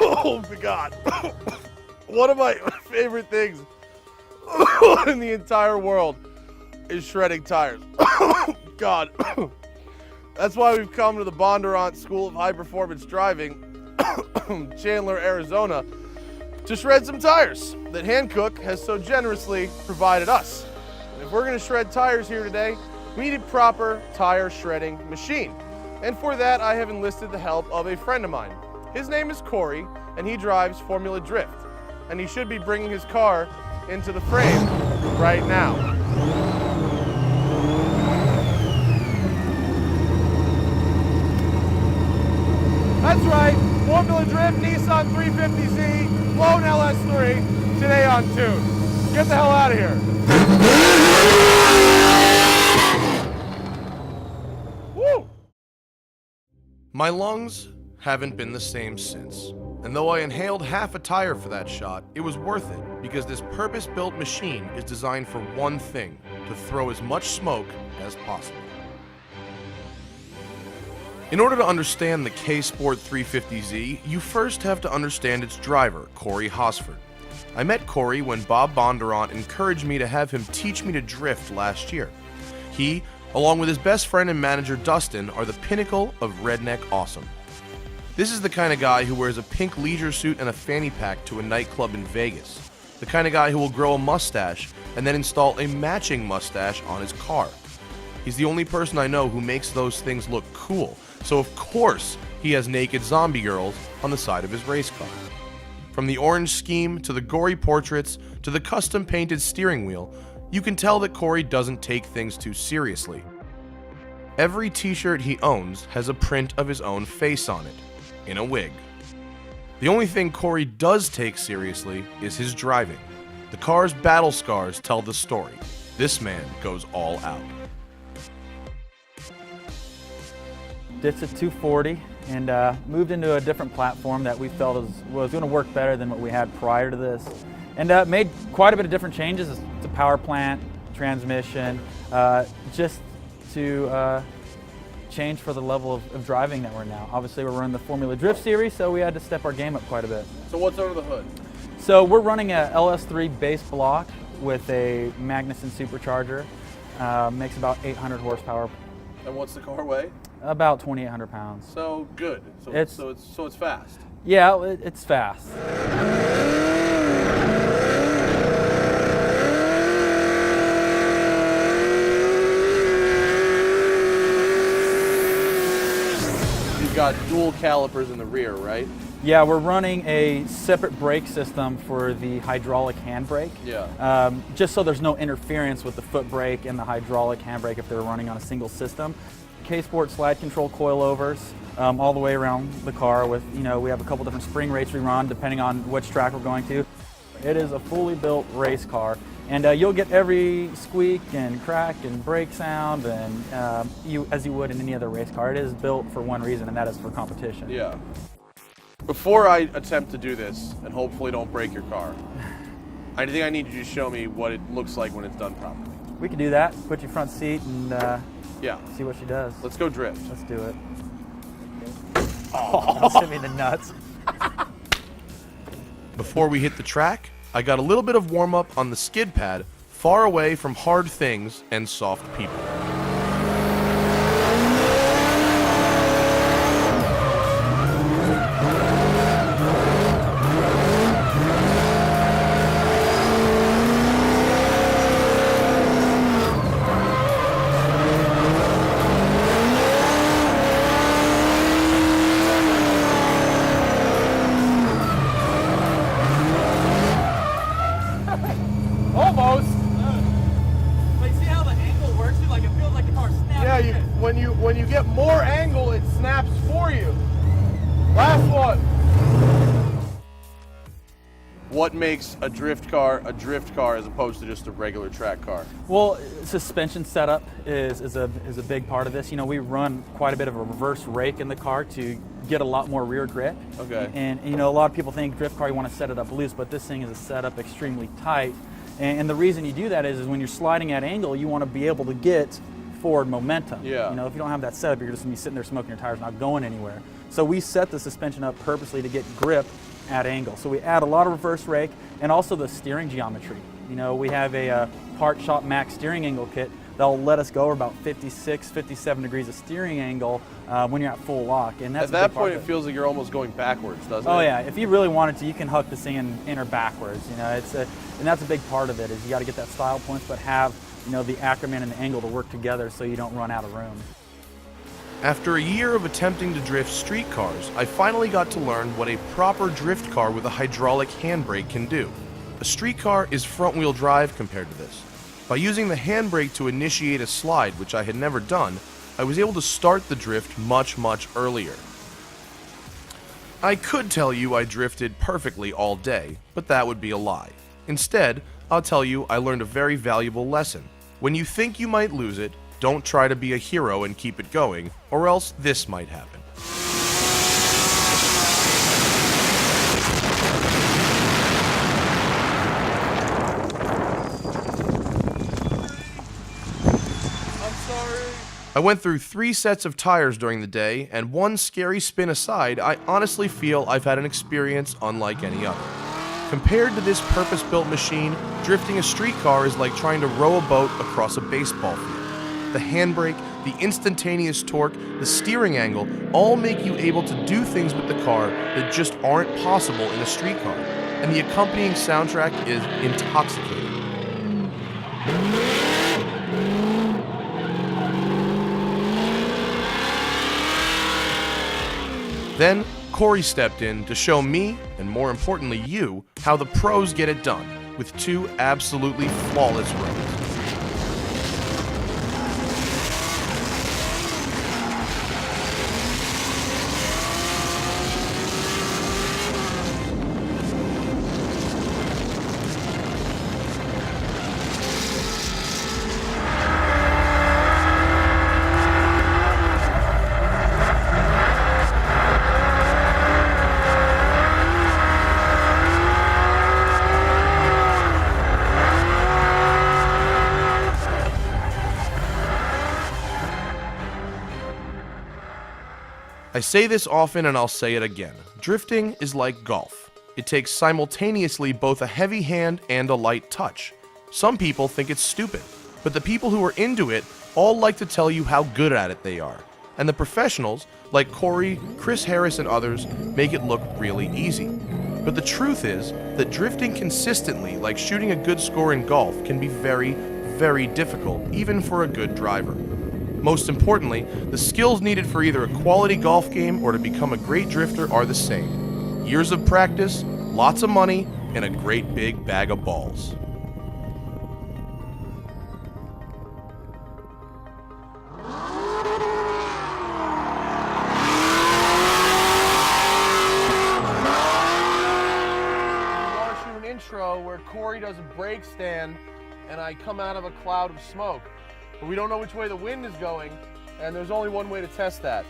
Oh my God. One of my favorite things in the entire world is shredding tires. God. That's why we've come to the Bondurant School of High Performance Driving, Chandler, Arizona, to shred some tires that Hankook has so generously provided us. And if we're going to shred tires here today, we need a proper tire shredding machine. And for that, I have enlisted the help of a friend of mine. His name is Corey, and he drives Formula Drift. And he should be bringing his car into the frame right now. That's right, Formula Drift, Nissan 350Z, Lone LS3, today on Tune. Get the hell out of here. Woo! My lungs haven't been the same since. And though I inhaled half a tire for that shot, it was worth it because this purpose-built machine is designed for one thing, to throw as much smoke as possible. In order to understand the K-Sport 350Z, you first have to understand its driver, Corey Hosford. I met Corey when Bob Bondurant encouraged me to have him teach me to drift last year. He, along with his best friend and manager Dustin, are the pinnacle of redneck awesome. This is the kind of guy who wears a pink leisure suit and a fanny pack to a nightclub in Vegas. The kind of guy who will grow a mustache and then install a matching mustache on his car. He's the only person I know who makes those things look cool, so of course he has naked zombie girls on the side of his race car. From the orange scheme to the gory portraits to the custom painted steering wheel, you can tell that Corey doesn't take things too seriously. Every t-shirt he owns has a print of his own face on it, in a wig. The only thing Corey does take seriously is his driving. The car's battle scars tell the story. This man goes all out. Ditched a 240 and moved into a different platform that we felt was going to work better than what we had prior to this. And made quite a bit of different changes to power plant, transmission, just to change for the level of driving that we're now. Obviously we're running the Formula Drift series, so we had to step our game up quite a bit. So what's under the hood? So we're running a LS3 base block with a Magnuson supercharger. Makes about 800 horsepower. And what's the car weigh? About 2,800 pounds. So good. So it's fast. Yeah, it's fast. You've got dual calipers in the rear, right? Yeah, we're running a separate brake system for the hydraulic handbrake. Yeah. Just so there's no interference with the foot brake and the hydraulic handbrake if they're running on a single system. K-Sport slide control coilovers all the way around the car with, we have a couple different spring rates we run depending on which track we're going to. It is a fully built race car, and you'll get every squeak and crack and brake sound and as you would in any other race car. It is built for one reason, and that is for competition. Yeah. Before I attempt to do this, and hopefully don't break your car, I think I need you to show me what it looks like when it's done properly. We could do that. Put your front seat and yeah, see what she does. Let's go drift. Let's do it. Oh, send me the nuts. Before we hit the track, I got a little bit of warm up on the skid pad, far away from hard things and soft people. Almost. Like, see how the angle works? Like, it feels like the car snaps. Yeah, when you get more angle, it snaps for you. Last one. What makes a drift car as opposed to just a regular track car? Well, suspension setup is a big part of this. We run quite a bit of a reverse rake in the car to get a lot more rear grip. Okay. And a lot of people think drift car, you want to set it up loose, but this thing is set up extremely tight. And the reason you do that is when you're sliding at angle, you want to be able to get forward momentum. Yeah. If you don't have that setup, you're just going to be sitting there smoking your tires, not going anywhere. So we set the suspension up purposely to get grip add angle. So we add a lot of reverse rake and also the steering geometry. You know, we have a Part Shop Max steering angle kit that'll let us go about 56, 57 degrees of steering angle when you're at full lock. And that's At that point, it feels like you're almost going backwards, doesn't it? Oh yeah, if you really wanted to, you can huck this thing in or backwards. You know, and that's a big part of it, is you got to get that style points, but have, you know, the Ackerman and the angle to work together so you don't run out of room. After a year of attempting to drift street cars, I finally got to learn what a proper drift car with a hydraulic handbrake can do. A street car is front-wheel drive compared to this. By using the handbrake to initiate a slide, which I had never done, I was able to start the drift much earlier. I could tell you I drifted perfectly all day, but that would be a lie. Instead, I'll tell you I learned a very valuable lesson. When you think you might lose it, don't try to be a hero and keep it going, or else this might happen. I went through 3 sets of tires during the day, and one scary spin aside, I honestly feel I've had an experience unlike any other. Compared to this purpose-built machine, drifting a street car is like trying to row a boat across a baseball field. The handbrake, the instantaneous torque, the steering angle all make you able to do things with the car that just aren't possible in a street car, and the accompanying soundtrack is intoxicating. Then, Corey stepped in to show me, and more importantly you, how the pros get it done, with 2 absolutely flawless runs. I say this often and I'll say it again. Drifting is like golf. It takes simultaneously both a heavy hand and a light touch. Some people think it's stupid, but the people who are into it all like to tell you how good at it they are. And the professionals, like Corey, Chris Harris, and others, make it look really easy. But the truth is that drifting consistently, like shooting a good score in golf, can be very difficult, even for a good driver. Most importantly, the skills needed for either a quality golf game or to become a great drifter are the same. Years of practice, lots of money, and a great big bag of balls. I want to shoot an intro where Corey does a brake stand and I come out of a cloud of smoke. But we don't know which way the wind is going, and there's only one way to test that.